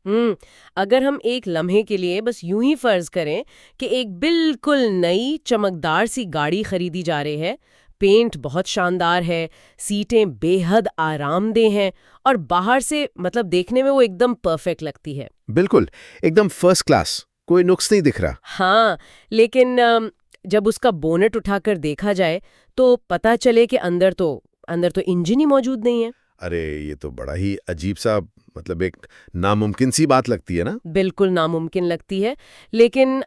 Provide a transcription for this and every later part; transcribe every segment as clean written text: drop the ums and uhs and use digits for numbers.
ہوں اگر ہم ایک لمحے کے لیے بس یوں ہی فرض کریں کہ ایک بالکل نئی چمکدار سی گاڑی خریدی جا رہی ہے، پینٹ بہت شاندار ہے، سیٹیں بے حد آرام دہ ہیں، اور باہر سے مطلب دیکھنے میں وہ ایک دم پرفیکٹ لگتی ہے۔ بالکل، ایک دم فرسٹ کلاس، کوئی نقص نہیں دکھ رہا۔ ہاں، لیکن جب اس کا بونٹ اٹھا کر دیکھا جائے تو پتہ چلے کہ اندر تو انجن ہی موجود نہیں ہے۔ ارے یہ تو بڑا ہی عجیب سا، مطلب ایک ناممکن سی بات لگتی ہے نا؟ بالکل ناممکن لگتی ہے، لیکن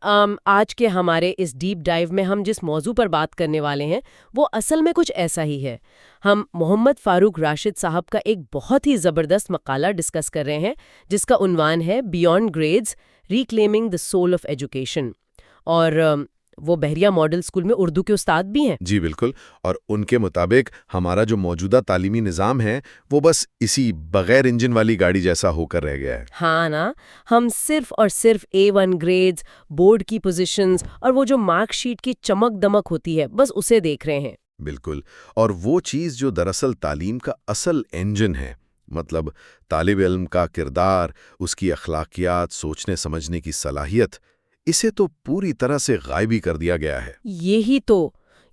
آج کے ہمارے اس ڈیپ ڈائیو میں ہم جس موضوع پر بات کرنے والے ہیں وہ اصل میں کچھ ایسا ہی ہے۔ ہم محمد فاروق راشد صاحب کا ایک بہت ہی زبردست مقالہ ڈسکس کر رہے ہیں جس کا عنوان ہے beyond grades, reclaiming the soul of education, اور وہ بحریہ ماڈل اسکول میں اردو کے استاد بھی ہیں۔ جی بالکل، اور ان کے مطابق ہمارا جو موجودہ تعلیمی نظام ہے وہ بس اسی بغیر انجن والی گاڑی جیسا ہو کر رہ گیا ہے۔ ہاں نا، ہم صرف اور صرف A1 گریڈز، بورڈ کی پوزیشنز اور وہ جو مارک شیٹ کی چمک دمک ہوتی ہے بس اسے دیکھ رہے ہیں۔ بالکل، اور وہ چیز جو دراصل تعلیم کا اصل انجن ہے، مطلب طالب علم کا کردار، اس کی اخلاقیات، سوچنے سمجھنے کی صلاحیت، اسے تو پوری طرح سے غائب ہی کر دیا گیا ہے۔ یہی تو،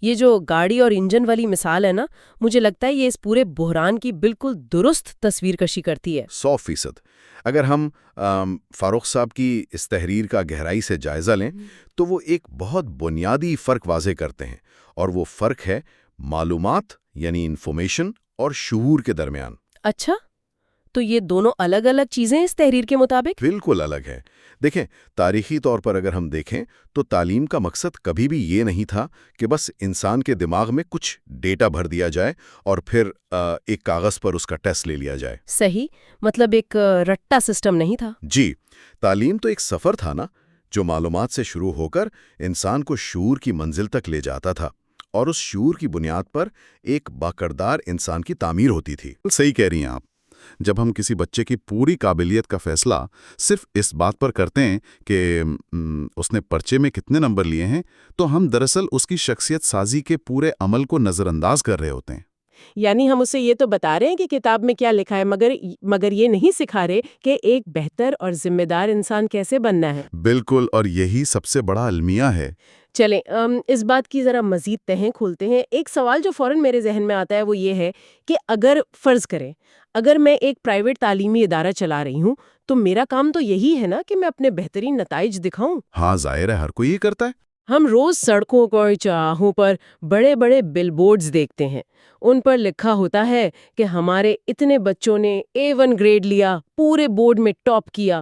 یہ جو گاڑی اور انجن والی مثال ہے نا، مجھے لگتا ہے یہ اس پورے بحران کی بالکل درست تصویر کشی کرتی ہے۔ 100%۔ اگر ہم فاروق صاحب کی اس تحریر کا گہرائی سے جائزہ لیں تو وہ ایک بہت بنیادی فرق واضح کرتے ہیں، اور وہ فرق ہے معلومات یعنی انفارمیشن اور شعور کے درمیان۔ اچھا، تو یہ دونوں الگ الگ چیزیں اس تحریر کے مطابق؟ بالکل الگ ہے۔ دیکھیں، تاریخی طور پر اگر ہم دیکھیں تو تعلیم کا مقصد کبھی بھی یہ نہیں تھا کہ بس انسان کے دماغ میں کچھ ڈیٹا بھر دیا جائے اور پھر ایک کاغذ پر اس کا ٹیسٹ لے لیا جائے۔ صحیح، مطلب ایک رٹا سسٹم نہیں تھا۔ جی، تعلیم تو ایک سفر تھا نا، جو معلومات سے شروع ہو کر انسان کو شعور کی منزل تک لے جاتا تھا، اور اس شعور کی بنیاد پر ایک باکردار انسان کی تعمیر ہوتی تھی۔ صحیح کہہ رہی ہیں آپ۔ جب ہم کسی بچے کی پوری قابلیت کا فیصلہ صرف اس بات پر کرتے ہیں کہ اس نے پرچے میں کتنے نمبر لیے ہیں، تو ہم دراصل اس کی شخصیت سازی کے پورے عمل کو نظر انداز کر رہے ہوتے ہیں۔ یعنی ہم اسے یہ تو بتا رہے ہیں کہ کتاب میں کیا لکھا ہے، مگر یہ نہیں سکھا رہے کہ ایک بہتر اور ذمہ دار انسان کیسے بننا ہے۔ بالکل، اور یہی سب سے بڑا المیہ ہے۔ چلیں اس بات کی ذرا مزید تہیں کھولتے ہیں۔ ایک سوال جو فوراً میرے ذہن میں آتا ہے وہ یہ ہے کہ اگر فرض کریں، اگر میں ایک پرائیویٹ تعلیمی ادارہ چلا رہی ہوں تو میرا کام تو یہی ہے نا کہ میں اپنے بہترین نتائج دکھاؤں۔ ہاں، ظاہر ہے، ہر کوئی یہ کرتا ہے۔ ہم روز سڑکوں اور چوراہوں پر بڑے بڑے بل بورڈز دیکھتے ہیں، ان پر لکھا ہوتا ہے کہ ہمارے اتنے بچوں نے A1 گریڈ لیا، پورے بورڈ میں ٹاپ کیا۔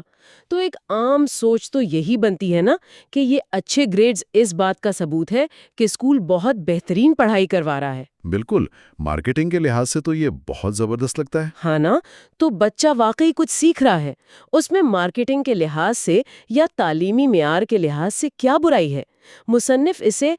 تو ایک عام سوچ تو یہی بنتی ہے نا کہ یہ اچھے گریڈز اس بات کا ثبوت ہے کہ اسکول بہت بہترین پڑھائی کروا رہا ہے۔ بالکل، مارکیٹنگ کے لحاظ سے تو یہ بہت زبردست لگتا ہے۔ ہاں نا، تو بچہ واقعی کچھ سیکھ رہا ہے، اس میں مارکیٹنگ کے لحاظ سے یا تعلیمی معیار کے لحاظ سے کیا برائی ہے؟ مصنف اسے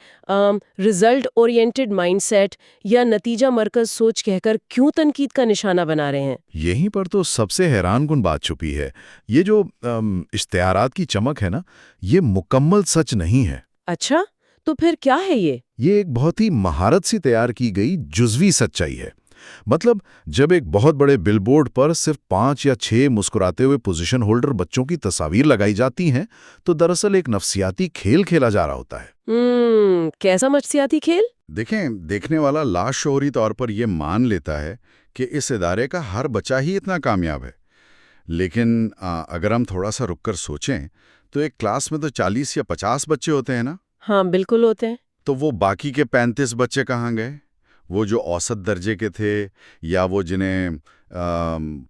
رزلٹ اورینٹڈ مائنڈ سیٹ یا نتیجہ مرکز سوچ کہہ کر کیوں تنقید کا نشانہ بنا رہے ہیں؟ یہیں پر تو سب سے حیران کن بات چھپی ہے۔ یہ جو اشتہارات کی چمک ہے نا، یہ مکمل سچ نہیں ہے۔ اچھا، تو پھر کیا ہے یہ؟ یہ ایک بہت ہی مہارت سے تیار کی گئی جزوی سچائی ہے۔ مطلب جب ایک بہت بڑے بل بورڈ پر صرف 5 یا 6 مسکراتے ہوئے پوزیشن ہولڈر بچوں کی تصاویر لگائی جاتی ہیں تو دراصل ایک نفسیاتی کھیل کھیلا جا رہا ہوتا ہے۔ کیسا نفسیاتی کھیل؟ دیکھیں، دیکھنے والا لاشعوری طور پر یہ مان لیتا ہے کہ اس ادارے کا ہر بچہ ہی اتنا کامیاب ہے، لیکن اگر ہم تھوڑا سا رک کر سوچیں تو ایک کلاس میں تو 40 یا 50 بچے ہوتے ہیں نا؟ ہاں بالکل ہوتے ہیں۔ تو وہ باقی کے 35 بچے کہاں گئے؟ وہ جو اوسط درجے کے تھے یا وہ جنہیں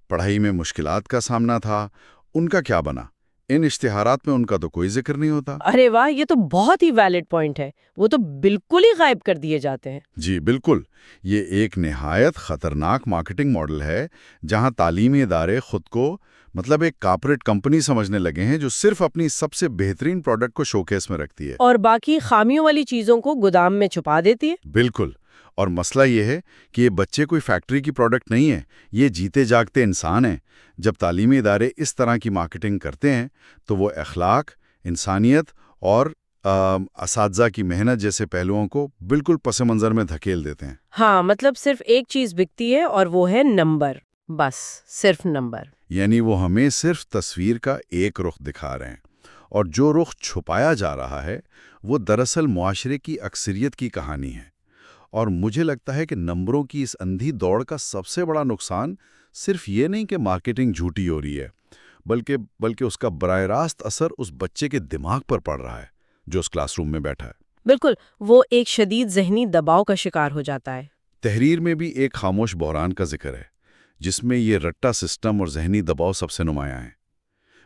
پڑھائی میں مشکلات کا سامنا تھا، ان کا کیا بنا؟ ان اشتہارات میں ان کا تو کوئی ذکر نہیں ہوتا۔ ارے واہ، یہ تو بہت ہی ویلڈ پوائنٹ ہے، وہ تو بالکل ہی غائب کر دیے جاتے ہیں۔ جی بالکل، یہ ایک نہایت خطرناک مارکیٹنگ ماڈل ہے جہاں تعلیمی ادارے خود کو مطلب ایک کارپوریٹ کمپنی سمجھنے لگے ہیں جو صرف اپنی سب سے بہترین پروڈکٹ کو شوکیس میں رکھتی ہے اور باقی خامیوں والی چیزوں کو گودام میں چھپا دیتی ہے۔ بالکل، اور مسئلہ یہ ہے کہ یہ بچے کوئی فیکٹری کی پروڈکٹ نہیں ہے، یہ جیتے جاگتے انسان ہیں۔ جب تعلیمی ادارے اس طرح کی مارکیٹنگ کرتے ہیں تو وہ اخلاق، انسانیت اور اساتذہ کی محنت جیسے پہلوؤں کو بالکل پس منظر میں دھکیل دیتے ہیں۔ ہاں، مطلب صرف ایک چیز بکتی ہے اور وہ ہے نمبر، بس صرف نمبر۔ یعنی وہ ہمیں صرف تصویر کا ایک رخ دکھا رہے ہیں، اور جو رخ چھپایا جا رہا ہے وہ دراصل معاشرے کی اکثریت کی کہانی ہے۔ اور مجھے لگتا ہے کہ نمبروں کی اس اندھی دوڑ کا سب سے بڑا نقصان صرف یہ نہیں کہ مارکیٹنگ جھوٹی ہو رہی ہے، بلکہ اس کا براہ راست اثر اس بچے کے دماغ پر پڑ رہا ہے جو اس کلاس روم میں بیٹھا ہے۔ بالکل، وہ ایک شدید ذہنی دباؤ کا شکار ہو جاتا ہے۔ تحریر میں بھی ایک خاموش بحران کا ذکر ہے جس میں یہ رٹا سسٹم اور ذہنی دباؤ سب سے نمایاں ہیں۔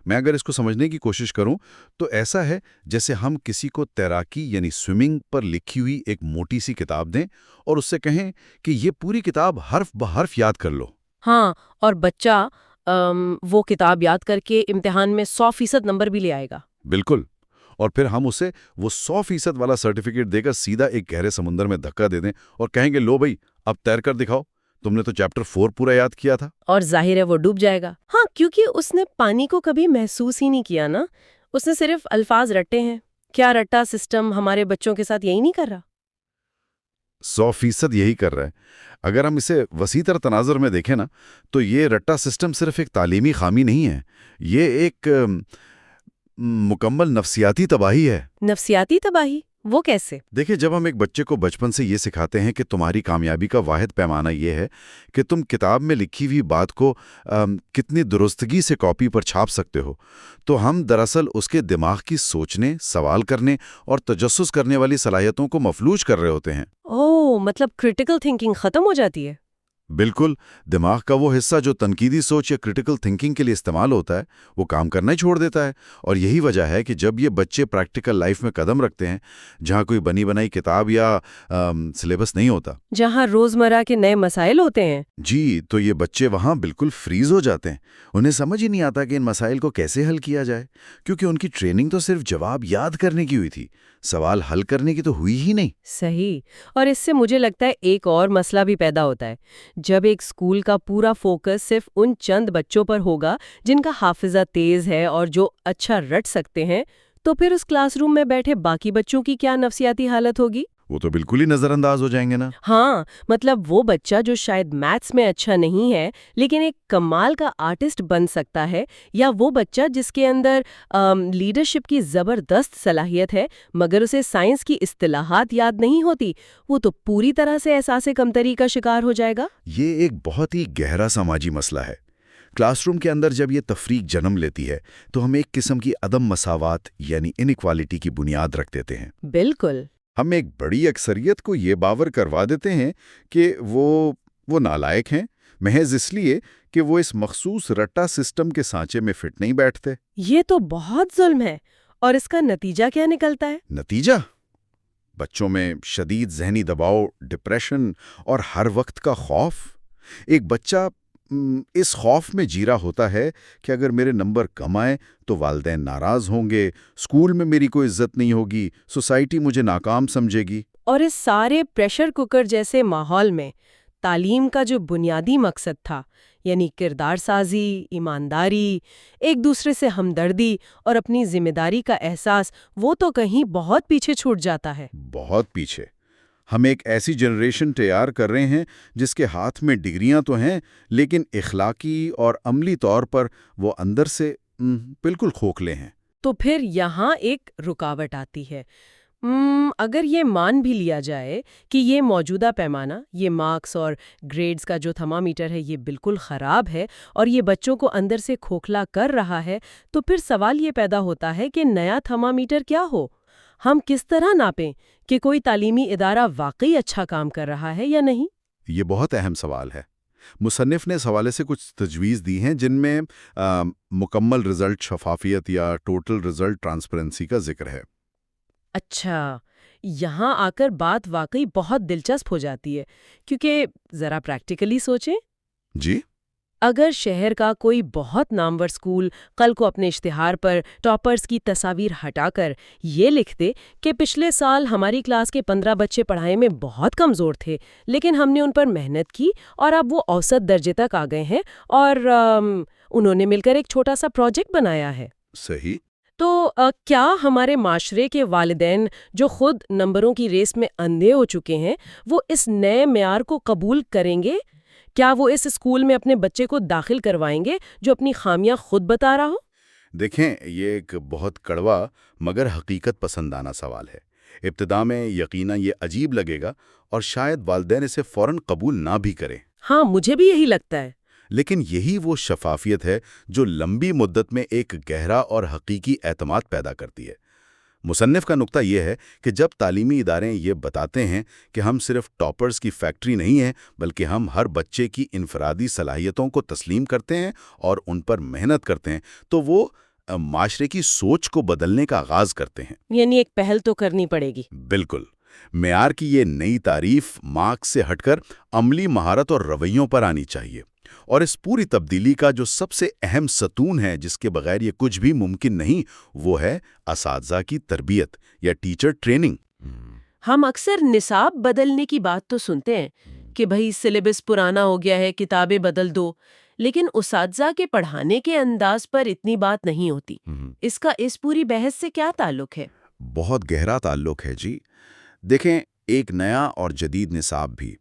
میں اگر اس کو سمجھنے کی کوشش کروں تو ایسا ہے جیسے ہم کسی کو تیراکی یعنی سوئمنگ پر لکھی ہوئی ایک موٹی سی کتاب دیں اور اس سے کہیں کہ یہ پوری کتاب حرف بحرف یاد کر لو۔ ہاں، اور بچہ وہ کتاب یاد کر کے امتحان میں 100% نمبر بھی لے آئے گا۔ بالکل، اور پھر ہم اسے وہ 100% والا سرٹیفکیٹ دے کر سیدھا ایک گہرے سمندر میں دھکا دے دیں اور کہیں گے لو بھائی اب تیر کر دکھاؤ، تم نے تو چیپٹر 4 پورا یاد کیا تھا۔ اور ظاہر ہے وہ ڈوب جائے گا۔ ہاں، کیونکہ اس نے پانی کو کبھی محسوس ہی نہیں کیا نا، اس نے صرف الفاظ رٹے ہیں۔ کیا رٹا سسٹم ہمارے بچوں کے ساتھ یہی نہیں کر رہا؟ 100% یہی کر رہا ہے۔ اگر ہم اسے وسیع تر تناظر میں دیکھیں نا تو یہ رٹا سسٹم صرف ایک تعلیمی خامی نہیں ہے، یہ ایک مکمل نفسیاتی تباہی ہے۔ نفسیاتی تباہی؟ وہ کیسے؟ دیکھیں، جب ہم ایک بچے کو بچپن سے یہ سکھاتے ہیں کہ تمہاری کامیابی کا واحد پیمانہ یہ ہے کہ تم کتاب میں لکھی ہوئی بات کو کتنی درستگی سے کاپی پر چھاپ سکتے ہو، تو ہم دراصل اس کے دماغ کی سوچنے، سوال کرنے اور تجسس کرنے والی صلاحیتوں کو مفلوج کر رہے ہوتے ہیں۔ مطلب کریٹیکل تھنکنگ ختم ہو جاتی ہے۔ بالکل، دماغ کا وہ حصہ جو تنقیدی سوچ یا کریٹیکل تھنکنگ کے لیے استعمال ہوتا ہے وہ کام کرنا ہی چھوڑ دیتا ہے، اور یہی وجہ ہے کہ جب یہ بچے پریکٹیکل لائف میں قدم رکھتے ہیں جہاں کوئی بنی بنائی کتاب یا سلیبس نہیں ہوتا، جہاں روزمرہ کے نئے مسائل ہوتے ہیں، جی، تو یہ بچے وہاں بالکل فریز ہو جاتے ہیں۔ انہیں سمجھ ہی نہیں آتا کہ ان مسائل کو کیسے حل کیا جائے، کیونکہ ان کی ٹریننگ تو صرف جواب یاد کرنے کی ہوئی تھی، سوال حل کرنے کی تو ہوئی ہی نہیں۔ صحیح۔ اور اس سے مجھے لگتا ہے ایک اور مسئلہ بھی پیدا ہوتا ہے۔ جب ایک اسکول کا پورا فوکس صرف ان چند بچوں پر ہوگا جن کا حافظہ تیز ہے اور جو اچھا رٹ سکتے ہیں، تو پھر اس کلاس روم میں بیٹھے باقی بچوں کی کیا نفسیاتی حالت ہوگی؟ وہ تو بالکل ہی نظر انداز ہو جائیں گے نا۔ ہاں، مطلب وہ بچہ جو شاید میتھس میں اچھا نہیں ہے لیکن ایک کمال کا آرٹسٹ بن سکتا ہے، یا وہ بچہ جس کے اندر لیڈرشپ کی زبردست صلاحیت ہے مگر اسے سائنس کی اصطلاحات یاد نہیں ہوتی، وہ تو پوری طرح سے احساس کمتری کا شکار ہو جائے گا۔ یہ ایک بہت ہی گہرا سماجی مسئلہ ہے۔ کلاس روم کے اندر جب یہ تفریق جنم لیتی ہے تو ہم ایک قسم کی عدم مساوات یعنی انیکوالٹی کی بنیاد رکھ دیتے ہیں۔ بالکل۔ ہم ایک بڑی اکثریت کو یہ باور کروا دیتے ہیں کہ وہ نالائق ہیں محض اس لیے کہ وہ اس مخصوص رٹا سسٹم کے سانچے میں فٹ نہیں بیٹھتے۔ یہ تو بہت ظلم ہے، اور اس کا نتیجہ کیا نکلتا ہے؟ نتیجہ بچوں میں شدید ذہنی دباؤ، ڈپریشن اور ہر وقت کا خوف۔ ایک بچہ اس خوف میں جی رہا ہوتا ہے کہ اگر میرے نمبر کم آئیں تو والدین ناراض ہوں گے، اسکول میں میری کوئی عزت نہیں ہوگی، سوسائٹی مجھے ناکام سمجھے گی۔ اور اس سارے پریشر کوکر جیسے ماحول میں تعلیم کا جو بنیادی مقصد تھا، یعنی کردار سازی، ایمانداری، ایک دوسرے سے ہمدردی اور اپنی ذمہ داری کا احساس، وہ تو کہیں بہت پیچھے چھوٹ جاتا ہے۔ بہت پیچھے۔ ہم ایک ایسی جنریشن تیار کر رہے ہیں جس کے ہاتھ میں ڈگریاں تو ہیں لیکن اخلاقی اور عملی طور پر وہ اندر سے بالکل کھوکھلے ہیں۔ تو پھر یہاں ایک رکاوٹ آتی ہے۔ اگر یہ مان بھی لیا جائے کہ یہ موجودہ پیمانہ، یہ مارکس اور گریڈز کا جو تھرمامیٹر ہے یہ بالکل خراب ہے اور یہ بچوں کو اندر سے کھوکھلا کر رہا ہے، تو پھر سوال یہ پیدا ہوتا ہے کہ نیا تھرمامیٹر کیا ہو؟ ہم کس طرح ناپیں کہ کوئی تعلیمی ادارہ واقعی اچھا کام کر رہا ہے یا نہیں؟ یہ بہت اہم سوال ہے۔ مصنف نے اس حوالے سے کچھ تجویز دی ہیں جن میں مکمل رزلٹ شفافیت یا ٹوٹل رزلٹ ٹرانسپیرنسی کا ذکر ہے۔ اچھا، یہاں آ کر بات واقعی بہت دلچسپ ہو جاتی ہے، کیونکہ ذرا پریکٹیکلی سوچیں۔ جی، اگر شہر کا کوئی بہت نامور اسکول کل کو اپنے اشتہار پر ٹاپرز کی تصاویر ہٹا کر یہ لکھ دے کہ پچھلے سال ہماری کلاس کے 15 بچے پڑھائی میں بہت کمزور تھے لیکن ہم نے ان پر محنت کی اور اب وہ اوسط درجے تک آ گئے ہیں اور انہوں نے مل کر ایک چھوٹا سا پروجیکٹ بنایا ہے، صحیح، تو کیا ہمارے معاشرے کے والدین جو خود نمبروں کی ریس میں اندھے ہو چکے ہیں وہ اس نئے معیار کو قبول کریں گے؟ کیا وہ اس اسکول میں اپنے بچے کو داخل کروائیں گے جو اپنی خامیاں خود بتا رہا ہو؟ دیکھیں، یہ ایک بہت کڑوا مگر حقیقت پسندانہ سوال ہے۔ ابتدا میں یقیناً یہ عجیب لگے گا اور شاید والدین اسے فوراً قبول نہ بھی کریں، ہاں، مجھے بھی یہی لگتا ہے۔ لیکن یہی وہ شفافیت ہے جو لمبی مدت میں ایک گہرا اور حقیقی اعتماد پیدا کرتی ہے۔ مصنف کا نقطہ یہ ہے کہ جب تعلیمی ادارے یہ بتاتے ہیں کہ ہم صرف ٹاپرز کی فیکٹری نہیں ہیں، بلکہ ہم ہر بچے کی انفرادی صلاحیتوں کو تسلیم کرتے ہیں اور ان پر محنت کرتے ہیں، تو وہ معاشرے کی سوچ کو بدلنے کا آغاز کرتے ہیں۔ یعنی ایک پہل تو کرنی پڑے گی۔ بالکل، معیار کی یہ نئی تعریف مارکس سے ہٹ کر عملی مہارت اور رویوں پر آنی چاہیے، اور اس پوری تبدیلی کا جو سب سے اہم ستون ہے جس کے بغیر یہ کچھ بھی ممکن نہیں، وہ ہے اساتذہ کی تربیت یا ٹیچر ٹریننگ۔ ہم اکثر نصاب بدلنے کی بات تو سنتے ہیں کہ بھئی سلیبس پرانا ہو گیا ہے، کتابیں بدل دو، لیکن اساتذہ کے پڑھانے کے انداز پر اتنی بات نہیں ہوتی۔ اس کا اس پوری بحث سے کیا تعلق ہے؟ بہت گہرا تعلق ہے جی۔ دیکھیں، ایک نیا اور جدید نصاب بھی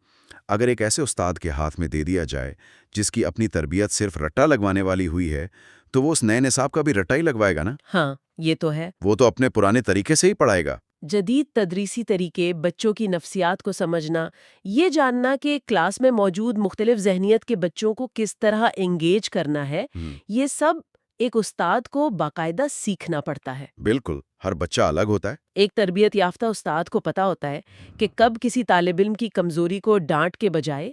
اگر ایک ایسے استاد کے ہاتھ میں دے دیا جائے جس کی اپنی تربیت صرف رٹا لگوانے والی ہوئی ہے، تو وہ اس نئے نصاب کا بھی رٹا ہی لگوائے گا نا۔ ہاں، یہ تو ہے۔ وہ تو اپنے پرانے طریقے سے ہی پڑھائے گا۔ جدید تدریسی طریقے، بچوں کی نفسیات کو سمجھنا، یہ جاننا کہ کلاس میں موجود مختلف ذہنیت کے بچوں کو کس طرح انگیج کرنا ہے، یہ سب ایک استاد کو باقاعدہ سیکھنا پڑتا ہے۔ بالکل، ہر بچہ الگ ہوتا ہے۔ ایک تربیت یافتہ استاد کو پتا ہوتا ہے کہ کب کسی طالب علم کی کمزوری کو ڈانٹ کے بجائے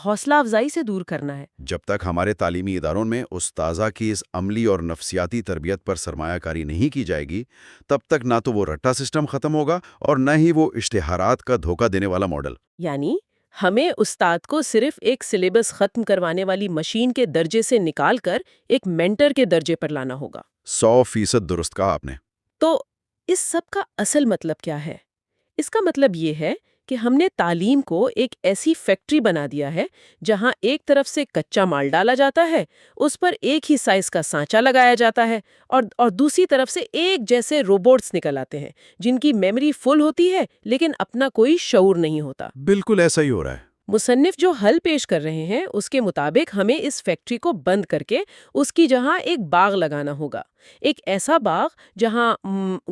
حوصلہ افزائی سے دور کرنا ہے۔ جب تک ہمارے تعلیمی اداروں میں استاذہ کی اس عملی اور نفسیاتی تربیت پر سرمایہ کاری نہیں کی جائے گی، تب تک نہ تو وہ رٹا سسٹم ختم ہوگا اور نہ ہی وہ اشتہارات کا دھوکہ دینے والا ماڈل۔ یعنی ہمیں استاد کو صرف ایک سلیبس ختم کروانے والی مشین کے درجے سے نکال کر ایک مینٹر کے درجے پر لانا ہوگا۔ 100% درست کہا آپ نے۔ تو اس سب کا اصل مطلب کیا ہے؟ اس کا مطلب یہ ہے کہ ہم نے تعلیم کو ایک ایسی فیکٹری بنا دیا ہے جہاں ایک طرف سے کچا مال ڈالا جاتا ہے، اس پر ایک ہی سائز کا سانچہ لگایا جاتا ہے، اور دوسری طرف سے ایک جیسے روبوٹس نکل آتے ہیں جن کی میموری فل ہوتی ہے لیکن اپنا کوئی شعور نہیں ہوتا۔ بالکل ایسا ہی ہو رہا ہے۔ مصنف جو حل پیش کر رہے ہیں اس کے مطابق ہمیں اس فیکٹری کو بند کر کے اس کی جہاں ایک باغ لگانا ہوگا، ایک ایسا باغ جہاں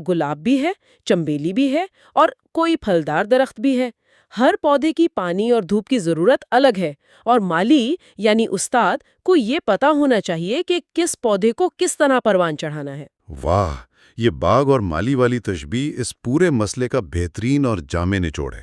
گلاب بھی ہے، چمبیلی بھی ہے اور کوئی پھلدار درخت بھی ہے۔ ہر پودے کی پانی اور دھوپ کی ضرورت الگ ہے، اور مالی یعنی استاد کو یہ پتا ہونا چاہیے کہ کس پودے کو کس طرح پروان چڑھانا ہے۔ واہ، یہ باغ اور مالی والی تشبیہ اس پورے مسئلے کا بہترین اور جامع نچوڑ ہے،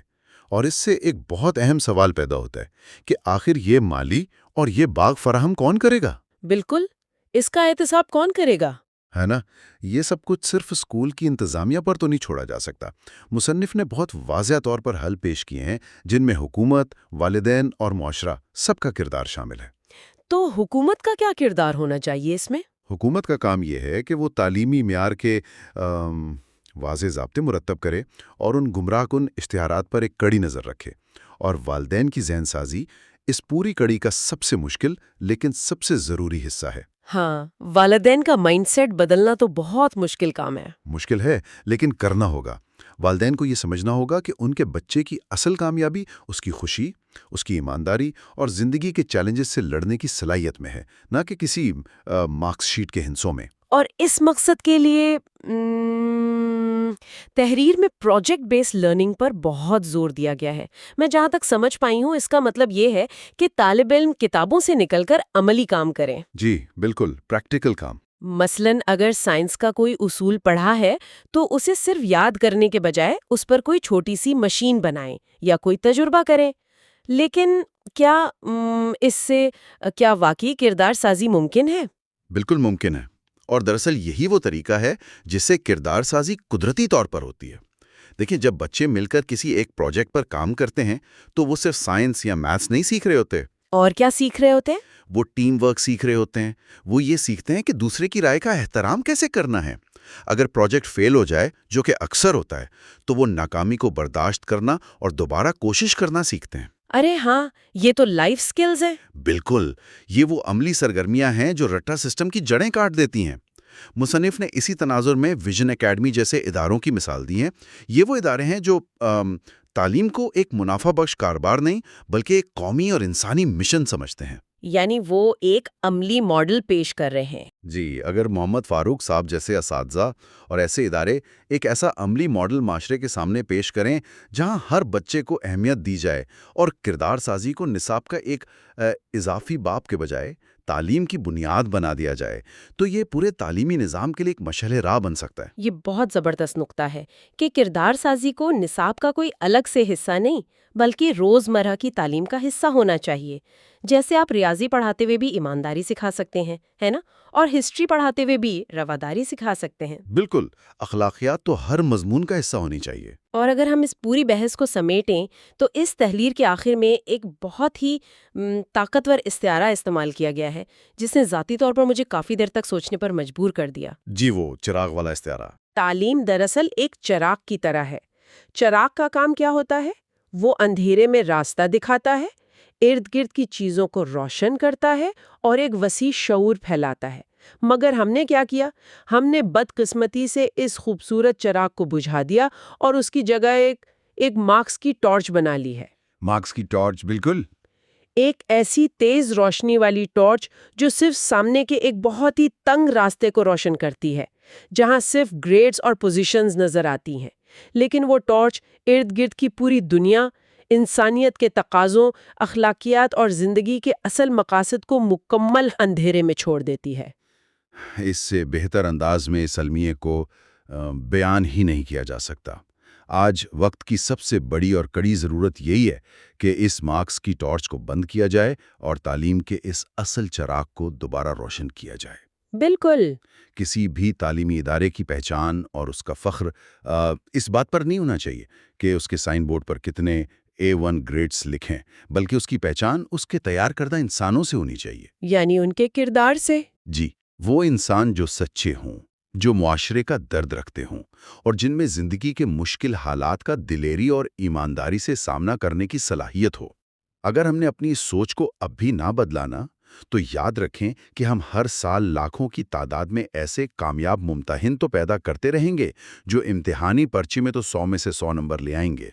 اور اس سے ایک بہت اہم سوال پیدا ہوتا ہے کہ آخر یہ مالی اور یہ باغ فراہم کون کرے گا؟ بالکل، اس کا احتساب کون کرے گا؟ ہے نا، یہ سب کچھ صرف اسکول کی انتظامیہ پر تو نہیں چھوڑا جا سکتا۔ مصنف نے بہت واضح طور پر حل پیش کیے ہیں جن میں حکومت، والدین اور معاشرہ سب کا کردار شامل ہے۔ تو حکومت کا کیا کردار ہونا چاہیے اس میں؟ حکومت کا کام یہ ہے کہ وہ تعلیمی معیار کے واضح ضابطے مرتب کرے اور ان گمراہ کن اشتہارات پر ایک کڑی نظر رکھے، اور والدین کی ذہن سازی اس پوری کڑی کا سب سے مشکل لیکن سب سے ضروری حصہ ہے۔ ہاں، والدین کا مائنڈ سیٹ بدلنا تو بہت مشکل کام ہے۔ مشکل ہے لیکن کرنا ہوگا۔ والدین کو یہ سمجھنا ہوگا کہ ان کے بچے کی اصل کامیابی اس کی خوشی، اس کی ایمانداری اور زندگی کے چیلنجز سے لڑنے کی صلاحیت میں ہے، نہ کہ کسی مارکس شیٹ کے ہنسوں میں۔ اور اس مقصد کے لیے تحریر میں پروجیکٹ بیس لرننگ پر بہت زور دیا گیا ہے۔ میں جہاں تک سمجھ پائی ہوں اس کا مطلب یہ ہے کہ طالب علم کتابوں سے نکل کر عملی کام کریں۔ جی بالکل، پریکٹیکل کام۔ مثلاً اگر سائنس کا کوئی اصول پڑھا ہے تو اسے صرف یاد کرنے کے بجائے اس پر کوئی چھوٹی سی مشین بنائیں یا کوئی تجربہ کریں۔ لیکن کیا اس سے کیا واقعی کردار سازی ممکن ہے؟ بالکل ممکن ہے، اور دراصل یہی وہ طریقہ ہے جس سے کردار سازی قدرتی طور پر ہوتی ہے۔ دیکھیں، جب بچے مل کر کسی ایک پروجیکٹ پر کام کرتے ہیں تو وہ صرف سائنس یا میتھس نہیں سیکھ رہے ہوتے۔ اور کیا سیکھ رہے ہوتے ہیں؟ وہ ٹیم ورک سیکھ رہے ہوتے ہیں۔ وہ یہ سیکھتے ہیں کہ دوسرے کی رائے کا احترام کیسے کرنا ہے۔ اگر پروجیکٹ فیل ہو جائے، جو کہ اکثر ہوتا ہے، تو وہ ناکامی کو برداشت کرنا اور دوبارہ کوشش کرنا سیکھتے ہیں۔ ارے ہاں، یہ تو لائف سکلز ہیں۔ بالکل، یہ وہ عملی سرگرمیاں ہیں جو رٹا سسٹم کی جڑیں کاٹ دیتی ہیں۔ مصنف نے اسی تناظر میں ویژن اکیڈمی جیسے اداروں کی مثال دی ہیں۔ یہ وہ ادارے ہیں جو تعلیم کو ایک منافع بخش کاروبار نہیں بلکہ ایک قومی اور انسانی مشن سمجھتے ہیں۔ یعنی وہ ایک عملی ماڈل پیش کر رہے ہیں۔ جی، اگر محمد فاروق صاحب جیسے اساتذہ اور ایسے ادارے ایک ایسا عملی ماڈل معاشرے کے سامنے پیش کریں جہاں ہر بچے کو اہمیت دی جائے اور کردار سازی کو نصاب کا ایک اضافی باب کے بجائے تعلیم کی بنیاد بنا دیا جائے، تو یہ پورے تعلیمی نظام کے لیے ایک مشعل راہ بن سکتا ہے۔ یہ بہت زبردست نقطہ ہے کہ کردار سازی کو نصاب کا کوئی الگ سے حصہ نہیں بلکہ روزمرہ کی تعلیم کا حصہ ہونا چاہیے۔ جیسے آپ ریاضی پڑھاتے ہوئے بھی ایمانداری سکھا سکتے ہیں، ہے نا؟ اور ہسٹری پڑھاتے ہوئے بھی رواداری سکھا سکتے ہیں۔ بالکل، اخلاقیات تو ہر مضمون کا حصہ ہونی چاہیے۔ اور اگر ہم اس پوری بحث کو سمیٹیں تو اس تحریر کے آخر میں ایک بہت ہی طاقتور استعارہ استعمال کیا گیا ہے جس نے ذاتی طور پر مجھے کافی دیر تک سوچنے پر مجبور کر دیا۔ جی، وہ چراغ والا استعارہ۔ تعلیم دراصل ایک چراغ کی طرح ہے۔ چراغ کا کام کیا ہوتا ہے؟ وہ اندھیرے میں راستہ دکھاتا ہے، ارد گرد کی چیزوں کو روشن کرتا ہے اور ایک وسیع شعور پھیلاتا ہے۔ مگر ہم نے کیا کیا؟ ہم نے بدقسمتی سے اس خوبصورت چراغ کو بجھا دیا اور اس کی جگہ ایک مارکس کی ٹارچ بنا لی ہے۔ مارکس کی ٹارچ، بالکل۔ ایک ایسی تیز روشنی والی ٹارچ جو صرف سامنے کے ایک بہت ہی تنگ راستے کو روشن کرتی ہے، جہاں صرف گریڈز اور پوزیشنز نظر آتی ہیں۔ لیکن وہ ٹارچ ارد گرد کی پوری دنیا، انسانیت کے تقاضوں، اخلاقیات اور زندگی کے اصل مقاصد کو مکمل اندھیرے میں چھوڑ دیتی ہے۔ اس سے بہتر انداز میں اس المیے کو بیان ہی نہیں کیا جا سکتا۔ آج وقت کی سب سے بڑی اور کڑی ضرورت یہی ہے کہ اس مارکس کی ٹارچ کو بند کیا جائے اور تعلیم کے اس اصل چراغ کو دوبارہ روشن کیا جائے۔ بالکل۔ کسی بھی تعلیمی ادارے کی پہچان اور اس کا فخر اس بات پر نہیں ہونا چاہیے کہ اس کے سائن بورڈ پر کتنے A1 گریڈز لکھیں، بلکہ اس کی پہچان اس کے تیار کردہ انسانوں سے ہونی چاہیے۔ یعنی ان کے کردار سے۔ جی، وہ انسان جو سچے ہوں، جو معاشرے کا درد رکھتے ہوں اور جن میں زندگی کے مشکل حالات کا دلیری اور ایمانداری سے سامنا کرنے کی صلاحیت ہو۔ اگر ہم نے اپنی سوچ کو اب بھی نہ بدلانا تو یاد رکھیں کہ ہم ہر سال لاکھوں کی تعداد میں ایسے کامیاب ممتحن تو پیدا کرتے رہیں گے جو امتحانی پرچی میں تو 100 میں سے 100 نمبر لے آئیں گے،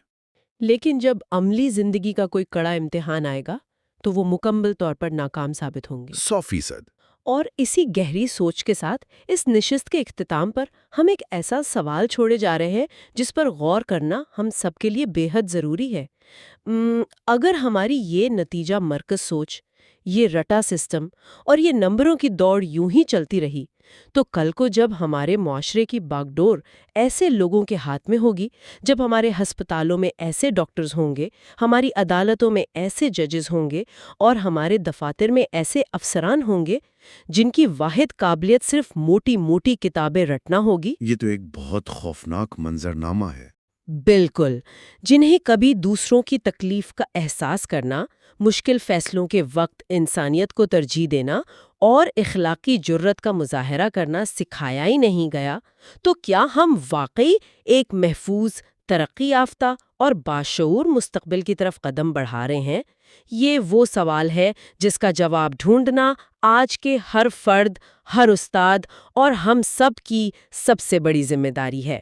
لیکن جب عملی زندگی کا کوئی کڑا امتحان آئے گا تو وہ مکمل طور پر ناکام ثابت ہوں گے۔ 100%۔ اور اسی گہری سوچ کے ساتھ اس نشست کے اختتام پر ہم ایک ایسا سوال چھوڑے جا رہے ہیں جس پر غور کرنا ہم سب کے لیے بے حد ضروری ہے۔ اگر ہماری یہ نتیجہ مرکز سوچ، یہ رٹا سسٹم اور یہ نمبروں کی دوڑ یوں ہی چلتی رہی تو کل کو جب ہمارے معاشرے کی باغ ڈور ایسے لوگوں کے ہاتھ میں ہوگی، جب ہمارے ہسپتالوں میں ایسے ڈاکٹرز ہوں گے، ہماری عدالتوں میں ایسے ججز ہوں گے اور ہمارے دفاتر میں ایسے افسران ہوں گے جن کی واحد قابلیت صرف موٹی موٹی کتابیں رٹنا ہوگی، یہ تو ایک بہت خوفناک منظرنامہ ہے۔ بالکل، جنہیں کبھی دوسروں کی تکلیف کا احساس کرنا، مشکل فیصلوں کے وقت انسانیت کو ترجیح دینا اور اخلاقی جرت کا مظاہرہ کرنا سکھایا ہی نہیں گیا، تو کیا ہم واقعی ایک محفوظ، ترقی یافتہ اور باشعور مستقبل کی طرف قدم بڑھا رہے ہیں؟ یہ وہ سوال ہے جس کا جواب ڈھونڈنا آج کے ہر فرد، ہر استاد اور ہم سب کی سب سے بڑی ذمہ داری ہے۔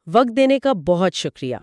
وقت دینے کا بہت شکریہ۔